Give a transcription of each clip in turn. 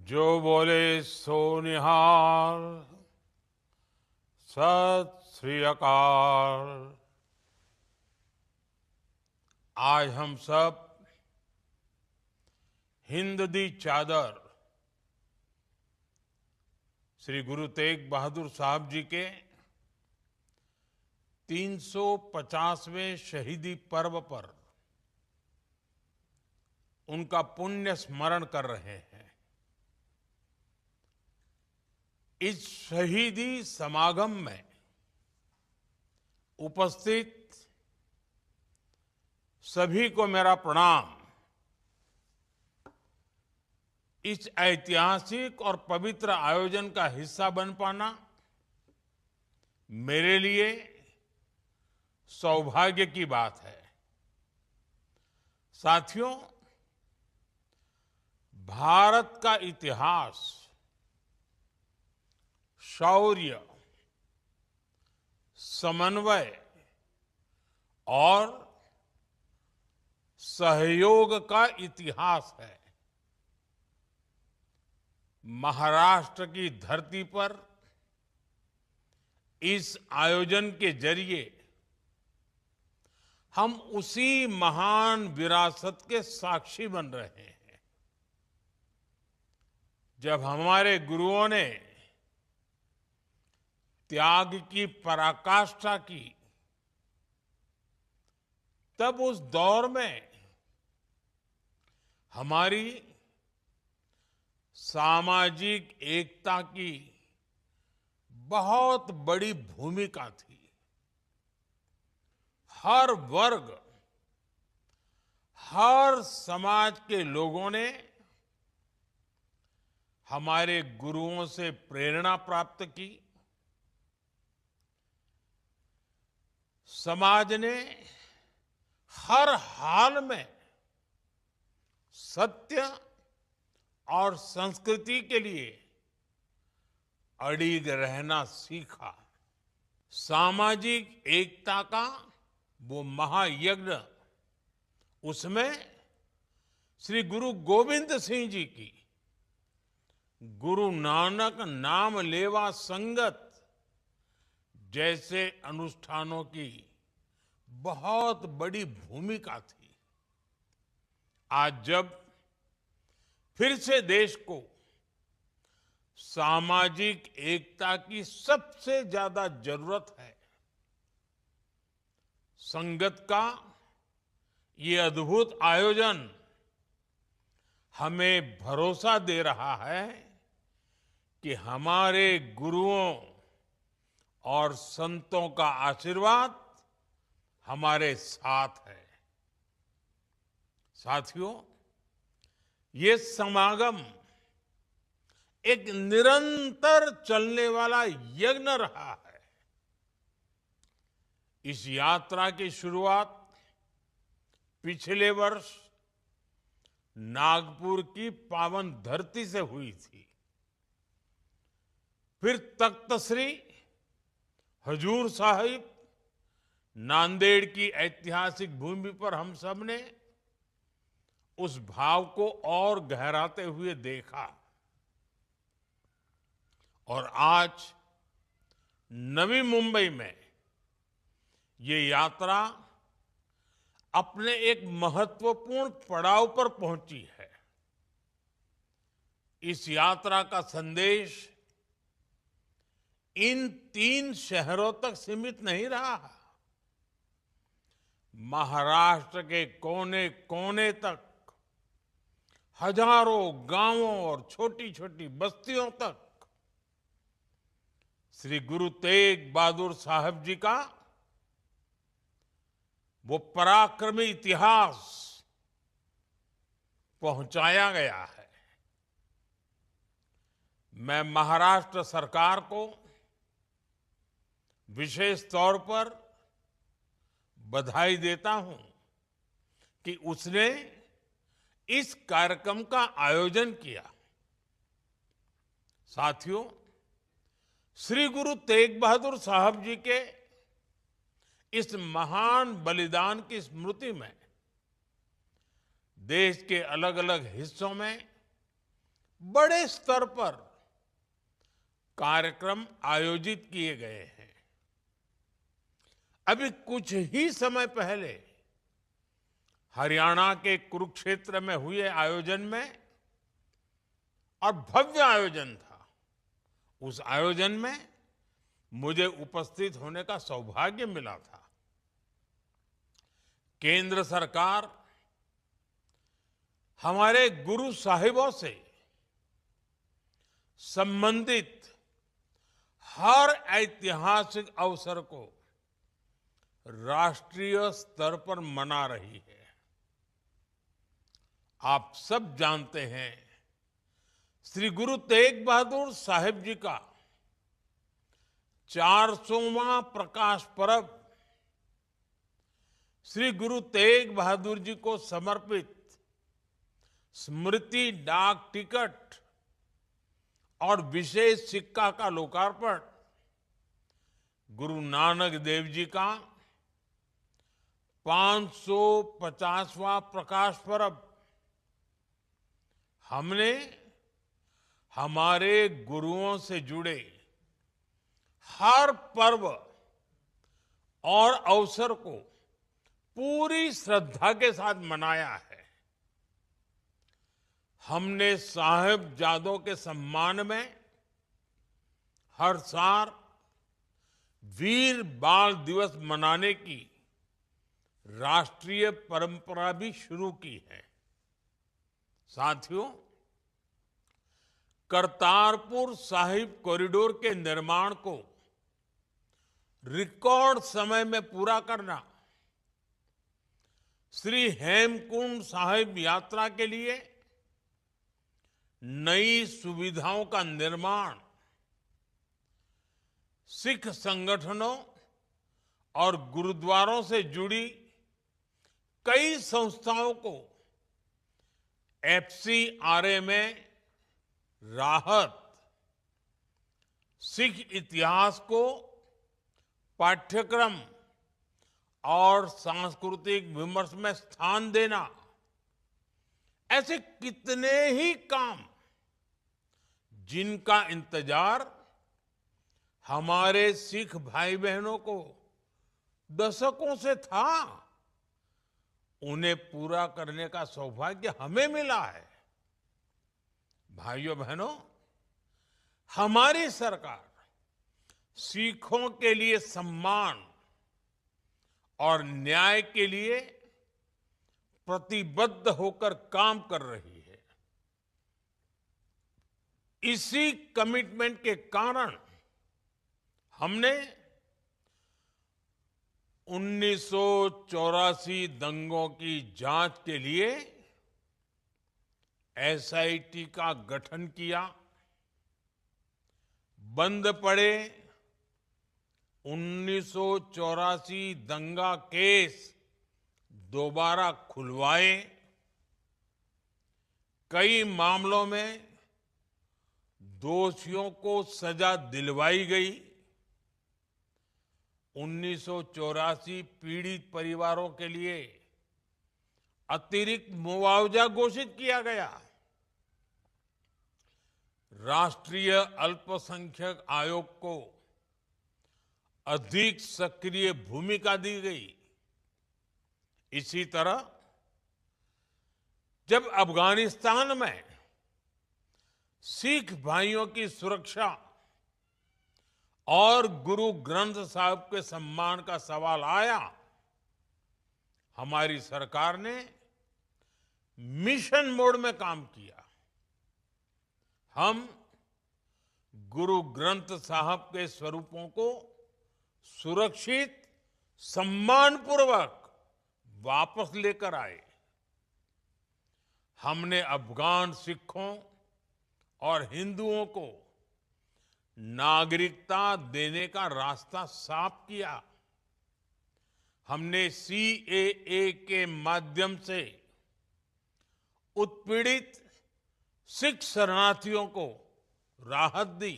जो बोले सो निहाल। सत श्री अकाल। आज हम सब हिंद दी चादर श्री गुरु तेग बहादुर साहब जी के 350वें शहीदी पर्व पर उनका पुण्य स्मरण कर रहे हैं। इस शहीदी समागम में उपस्थित सभी को मेरा प्रणाम। इस ऐतिहासिक और पवित्र आयोजन का हिस्सा बन पाना मेरे लिए सौभाग्य की बात है। साथियों, भारत का इतिहास शौर्य, समन्वय और सहयोग का इतिहास है। महाराष्ट्र की धरती पर इस आयोजन के जरिए हम उसी महान विरासत के साक्षी बन रहे हैं। जब हमारे गुरुओं ने त्याग की पराकाष्ठा की, तब उस दौर में हमारी सामाजिक एकता की बहुत बड़ी भूमिका थी। हर वर्ग, हर समाज के लोगों ने हमारे गुरुओं से प्रेरणा प्राप्त की। समाज ने हर हाल में सत्य और संस्कृति के लिए अडिग रहना सीखा। सामाजिक एकता का वो महायज्ञ, उसमें श्री गुरु गोविंद सिंह जी की गुरु नानक नाम लेवा संगत जैसे अनुष्ठानों की बहुत बड़ी भूमिका थी। आज जब फिर से देश को सामाजिक एकता की सबसे ज्यादा जरूरत है, संगत का ये अद्भुत आयोजन हमें भरोसा दे रहा है कि हमारे गुरुओं और संतों का आशीर्वाद हमारे साथ है। साथियों, ये समागम एक निरंतर चलने वाला यज्ञ रहा है। इस यात्रा की शुरुआत पिछले वर्ष नागपुर की पावन धरती से हुई थी। फिर तख्त श्री हजूर साहिब नांदेड़ की ऐतिहासिक भूमि पर हम सब ने उस भाव को और गहराते हुए देखा। और आज नवी मुंबई में ये यात्रा अपने एक महत्वपूर्ण पड़ाव पर पहुंची है। इस यात्रा का संदेश इन 3 शहरों तक सीमित नहीं रहा। महाराष्ट्र के कोने कोने तक, हजारों गांवों और छोटी छोटी बस्तियों तक श्री गुरु तेग बहादुर साहब जी का वो पराक्रमी इतिहास पहुंचाया गया है। मैं महाराष्ट्र सरकार को विशेष तौर पर बधाई देता हूं कि उसने इस कार्यक्रम का आयोजन किया। साथियों, श्री गुरु तेग बहादुर साहब जी के इस महान बलिदान की स्मृति में देश के अलग अलग हिस्सों में बड़े स्तर पर कार्यक्रम आयोजित किए गए हैं। अभी कुछ ही समय पहले हरियाणा के कुरुक्षेत्र में हुए आयोजन में, और भव्य आयोजन था, उस आयोजन में मुझे उपस्थित होने का सौभाग्य मिला था। केंद्र सरकार हमारे गुरु साहिबों से संबंधित हर ऐतिहासिक अवसर को राष्ट्रीय स्तर पर मना रही है। आप सब जानते हैं, श्री गुरु तेग बहादुर साहिब जी का 400वां प्रकाश पर्व, श्री गुरु तेग बहादुर जी को समर्पित स्मृति डाक टिकट और विशेष सिक्का का लोकार्पण, गुरु नानक देव जी का 550वां प्रकाश पर्व, हमने हमारे गुरुओं से जुड़े हर पर्व और अवसर को पूरी श्रद्धा के साथ मनाया है। हमने साहिबजादों के सम्मान में हर साल वीर बाल दिवस मनाने की राष्ट्रीय परंपरा भी शुरू की है। साथियों, करतारपुर साहिब कॉरिडोर के निर्माण को रिकॉर्ड समय में पूरा करना, श्री हेमकुंड साहिब यात्रा के लिए नई सुविधाओं का निर्माण, सिख संगठनों और गुरुद्वारों से जुड़ी कई संस्थाओं को एफसीआरए में राहत, सिख इतिहास को पाठ्यक्रम और सांस्कृतिक विमर्श में स्थान देना, ऐसे कितने ही काम जिनका इंतजार हमारे सिख भाई बहनों को दशकों से था, उन्हें पूरा करने का सौभाग्य हमें मिला है। भाइयों बहनों, हमारी सरकार सिखों के लिए सम्मान और न्याय के लिए प्रतिबद्ध होकर काम कर रही है। इसी कमिटमेंट के कारण हमने 1984 दंगों की जांच के लिए एसआईटी का गठन किया, बंद पड़े 1984 दंगा केस दोबारा खुलवाए, कई मामलों में दोषियों को सजा दिलवाई गई, 1984 पीड़ित परिवारों के लिए अतिरिक्त मुआवजा घोषित किया गया, राष्ट्रीय अल्पसंख्यक आयोग को अधिक सक्रिय भूमिका दी गई। इसी तरह जब अफगानिस्तान में सिख भाइयों की सुरक्षा और गुरु ग्रंथ साहिब के सम्मान का सवाल आया, हमारी सरकार ने मिशन मोड में काम किया। हम गुरु ग्रंथ साहिब के स्वरूपों को सुरक्षित, सम्मानपूर्वक वापस लेकर आए। हमने अफगान सिखों और हिंदुओं को नागरिकता देने का रास्ता साफ किया। हमने सीएए के माध्यम से उत्पीड़ित सिख शरणार्थियों को राहत दी।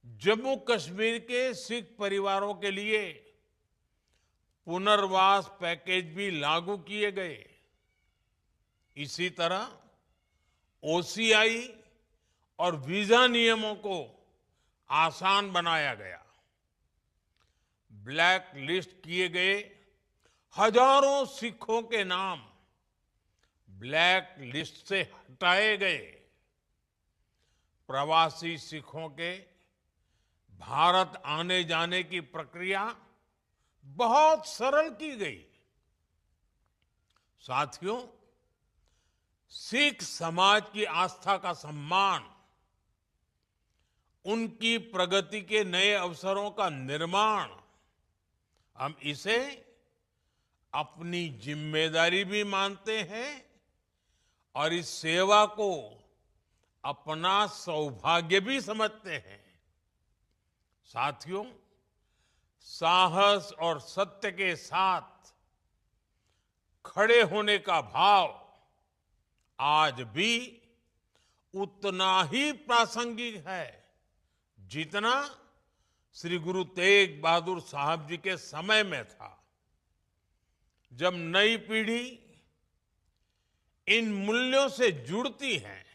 जम्मू कश्मीर के सिख परिवारों के लिए पुनर्वास पैकेज भी लागू किए गए। इसी तरह ओसीआई और वीजा नियमों को आसान बनाया गया। ब्लैक लिस्ट किए गए हजारों सिखों के नाम ब्लैक लिस्ट से हटाए गए। प्रवासी सिखों के भारत आने जाने की प्रक्रिया बहुत सरल की गई। साथियों, सिख समाज की आस्था का सम्मान, उनकी प्रगति के नए अवसरों का निर्माण, हम इसे अपनी जिम्मेदारी भी मानते हैं और इस सेवा को अपना सौभाग्य भी समझते हैं। साथियों, साहस और सत्य के साथ खड़े होने का भाव आज भी उतना ही प्रासंगिक है जितना श्री गुरु तेग बहादुर साहब जी के समय में था। जब नई पीढ़ी इन मूल्यों से जुड़ती है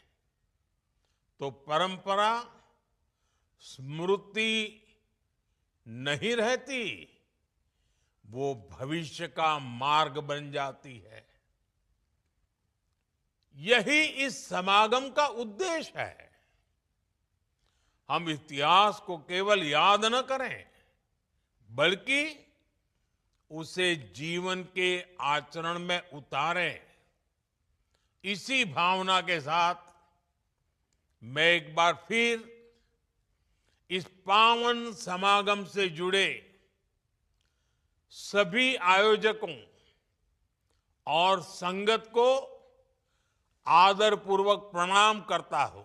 तो परंपरा स्मृति नहीं रहती, वो भविष्य का मार्ग बन जाती है। यही इस समागम का उद्देश्य है। हम इतिहास को केवल याद न करें, बल्कि उसे जीवन के आचरण में उतारें। इसी भावना के साथ मैं एक बार फिर इस पावन समागम से जुड़े सभी आयोजकों और संगत को आदरपूर्वक प्रणाम करता हूं।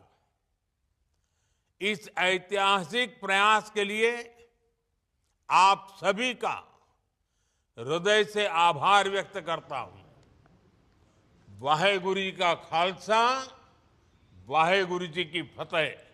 इस ऐतिहासिक प्रयास के लिए आप सभी का हृदय से आभार व्यक्त करता हूं। वाहेगुरु जी का खालसा, वाहेगुरु जी की फतेह।